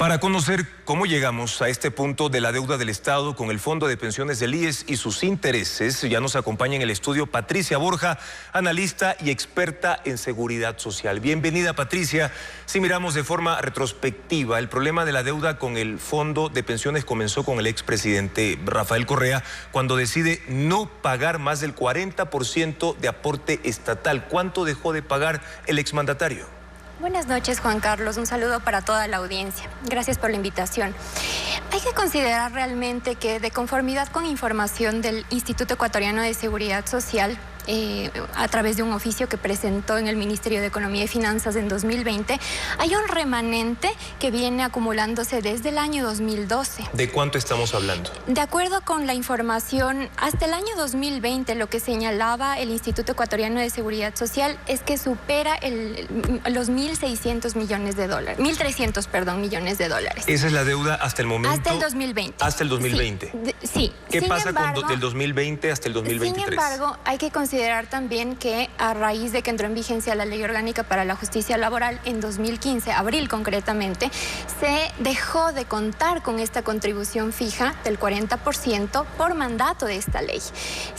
Para conocer cómo llegamos a este punto de la deuda del Estado con el Fondo de Pensiones del IES y sus intereses, ya nos acompaña en el estudio Patricia Borja, analista y experta en seguridad social. Bienvenida, Patricia. Si miramos de forma retrospectiva, el problema de la deuda con el Fondo de Pensiones comenzó con el expresidente Rafael Correa cuando decide no pagar más del 40% de aporte estatal. ¿Cuánto dejó de pagar el exmandatario? Buenas noches, Juan Carlos. Un saludo para toda la audiencia. Gracias por la invitación. Hay que considerar realmente que, de conformidad con información del Instituto Ecuatoriano de Seguridad Social, a través de un oficio que presentó en el Ministerio de Economía y Finanzas en 2020, hay un remanente que viene acumulándose desde el año 2012. ¿De cuánto estamos hablando? De acuerdo con la información, hasta el año 2020 lo que señalaba el Instituto Ecuatoriano de Seguridad Social es que supera los 1.600 millones de dólares, 1.300, perdón, millones de dólares. ¿Esa es la deuda hasta el momento? Hasta el 2020. Hasta el 2020. Sí. ¿Qué pasa del 2020 hasta el 2023? Sin embargo, hay que considerar también que a raíz de que entró en vigencia la Ley Orgánica para la Justicia Laboral en 2015, abril concretamente, se dejó de contar con esta contribución fija del 40% por mandato de esta ley.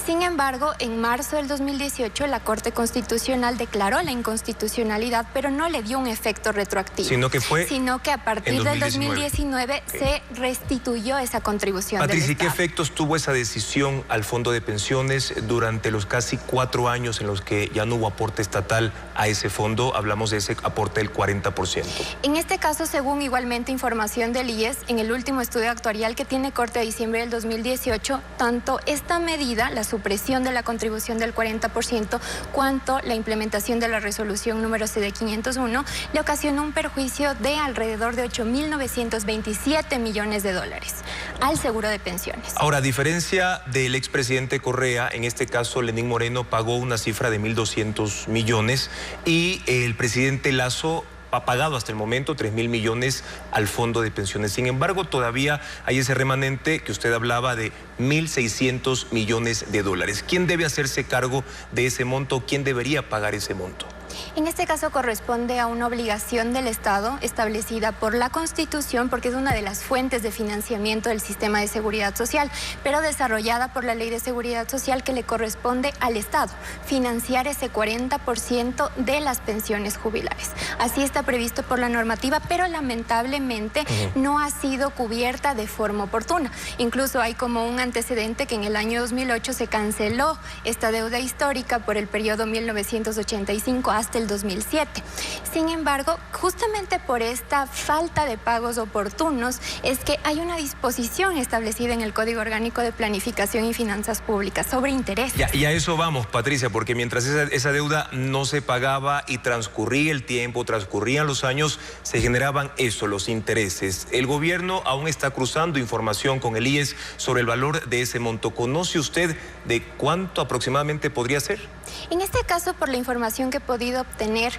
Sin embargo, en marzo del 2018 la Corte Constitucional declaró la inconstitucionalidad, pero no le dio un efecto retroactivo. Sino que a partir del 2019 se restituyó esa contribución. Patricia, ¿qué efectos tuvo esa decisión al Fondo de Pensiones durante los casi 4 años en los que ya no hubo aporte estatal a ese fondo? Hablamos de ese aporte del 40%. En este caso, según igualmente información del IES, en el último estudio actuarial que tiene corte de diciembre del 2018, tanto esta medida, la supresión de la contribución del 40%, cuanto la implementación de la resolución número CD 501, le ocasionó un perjuicio de alrededor de 8.927 millones de dólares al seguro de pensiones. Ahora, a diferencia del expresidente Correa, en este caso Lenín Moreno pagó una cifra de 1.200 millones y el presidente Lasso ha pagado hasta el momento 3.000 millones al Fondo de Pensiones. Sin embargo, todavía hay ese remanente que usted hablaba de 1.600 millones de dólares. ¿Quién debe hacerse cargo de ese monto? ¿Quién debería pagar ese monto? En este caso corresponde a una obligación del Estado establecida por la Constitución, porque es una de las fuentes de financiamiento del sistema de seguridad social, pero desarrollada por la Ley de Seguridad Social, que le corresponde al Estado financiar ese 40% de las pensiones jubilares. Así está previsto por la normativa, pero lamentablemente no ha sido cubierta de forma oportuna. Incluso hay como un antecedente que en el año 2008 se canceló esta deuda histórica por el periodo 1985 hasta el 2007. Sin embargo, justamente por esta falta de pagos oportunos es que hay una disposición establecida en el Código Orgánico de Planificación y Finanzas Públicas sobre intereses. Y a eso vamos, Patricia, porque mientras esa deuda no se pagaba y transcurría el tiempo, transcurrían los años, se generaban los intereses. El gobierno aún está cruzando información con el IES sobre el valor de ese monto. ¿Conoce usted de cuánto aproximadamente podría ser? En este caso, por la información que he podido obtener,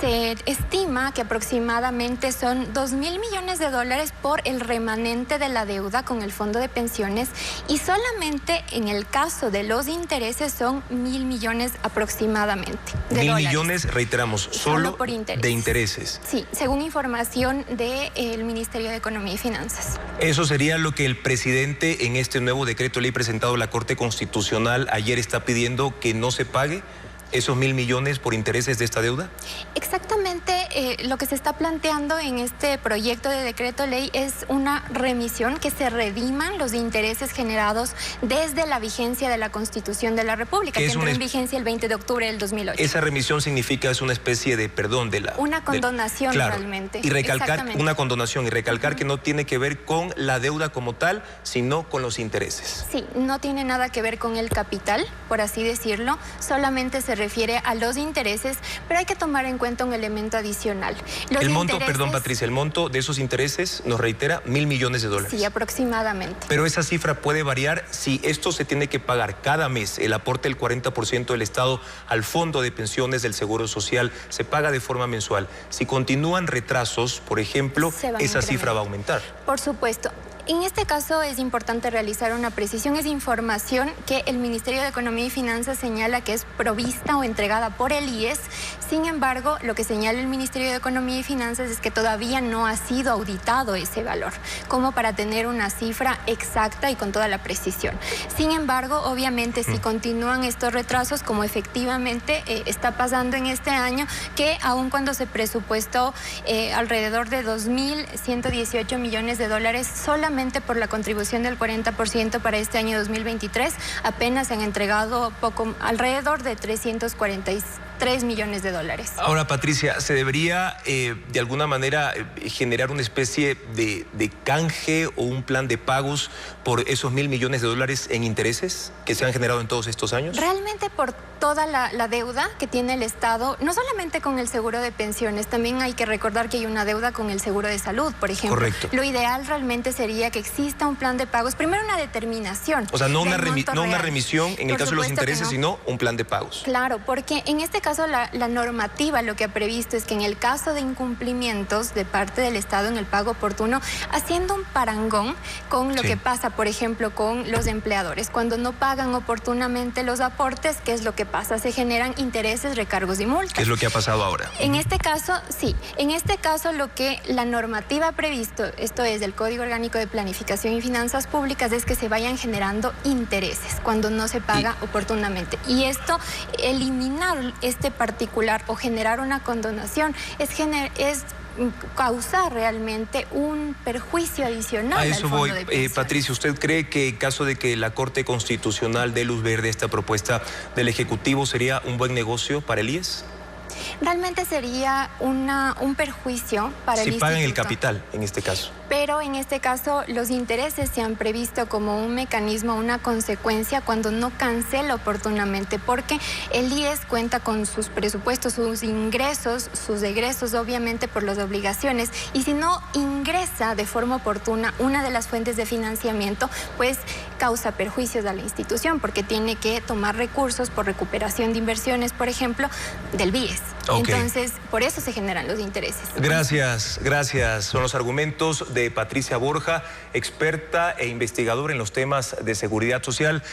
se estima que aproximadamente son 2.000 millones de dólares por el remanente de la deuda con el Fondo de Pensiones, y solamente en el caso de los intereses son 1.000 millones aproximadamente de dólares. 1.000 millones, reiteramos, solo por intereses. De intereses. Sí, según información del Ministerio de Economía y Finanzas. Eso sería lo que el presidente en este nuevo decreto de ley presentado a la Corte Constitucional ayer está pidiendo, que no se pague esos 1.000 millones por intereses de esta deuda. Exactamente, lo que se está planteando en este proyecto de decreto ley es una remisión, que se rediman los intereses generados desde la vigencia de la Constitución de la República, que entró en vigencia el 20 de octubre del 2008. Esa remisión significa, es una especie de perdón de la... Una condonación, realmente. Y recalcar una condonación, y recalcar que no tiene que ver con la deuda como tal, sino con los intereses. Sí, no tiene nada que ver con el capital, por así decirlo, solamente se refiere a los intereses, pero hay que tomar en cuenta un elemento adicional. El monto, perdón, Patricia, el monto de esos intereses, nos reitera, 1.000 millones de dólares. Sí, aproximadamente. Pero esa cifra puede variar si esto se tiene que pagar cada mes. El aporte del 40% del Estado al Fondo de Pensiones del Seguro Social se paga de forma mensual. Si continúan retrasos, por ejemplo, esa cifra va a aumentar. Por supuesto. En este caso es importante realizar una precisión. Es información que el Ministerio de Economía y Finanzas señala que es provista o entregada por el IES. Sin embargo, lo que señala el Ministerio de Economía y Finanzas es que todavía no ha sido auditado ese valor, como para tener una cifra exacta y con toda la precisión. Sin embargo, obviamente, si continúan estos retrasos, como efectivamente está pasando en este año, que aun cuando se presupuestó alrededor de 2.118 millones de dólares solamente por la contribución del 40% para este año 2023, apenas se han entregado alrededor de 343 millones de dólares. Ahora, Patricia, ¿se debería de alguna manera generar una especie de canje o un plan de pagos por esos 1.000 millones de dólares en intereses que se han generado en todos estos años? Realmente por toda la deuda que tiene el Estado, no solamente con el seguro de pensiones, también hay que recordar que hay una deuda con el seguro de salud, por ejemplo. Correcto. Lo ideal realmente sería que exista un plan de pagos, primero una determinación. O sea, no una remisión en el caso de los intereses, sino un plan de pagos. Claro, porque en este caso la normativa lo que ha previsto es que en el caso de incumplimientos de parte del Estado en el pago oportuno, haciendo un parangón con lo que pasa, por ejemplo, con los empleadores. Cuando no pagan oportunamente los aportes, ¿qué es lo que pasa? Se generan intereses, recargos y multas. ¿Qué es lo que ha pasado ahora? En este caso, sí. En este caso, lo que la normativa ha previsto, esto es del Código Orgánico de Planificación y Finanzas Públicas, es que se vayan generando intereses cuando no se paga oportunamente. Y esto, eliminar este particular o generar una condonación, es causar realmente un perjuicio adicional. A eso voy. Patricia, ¿usted cree que en caso de que la Corte Constitucional dé luz verde a esta propuesta del Ejecutivo sería un buen negocio para el IES? Realmente sería un perjuicio para el instituto. Si pagan el instituto. capital, en este caso. Pero en este caso los intereses se han previsto como un mecanismo, una consecuencia cuando no cancela oportunamente, porque el IES cuenta con sus presupuestos, sus ingresos, sus egresos, obviamente por las obligaciones, y si no ingresa de forma oportuna una de las fuentes de financiamiento, pues causa perjuicios a la institución, porque tiene que tomar recursos por recuperación de inversiones, por ejemplo, del BIES. Okay. Entonces, por eso se generan los intereses. Gracias. Son los argumentos de Patricia Borja, experta e investigadora en los temas de seguridad social.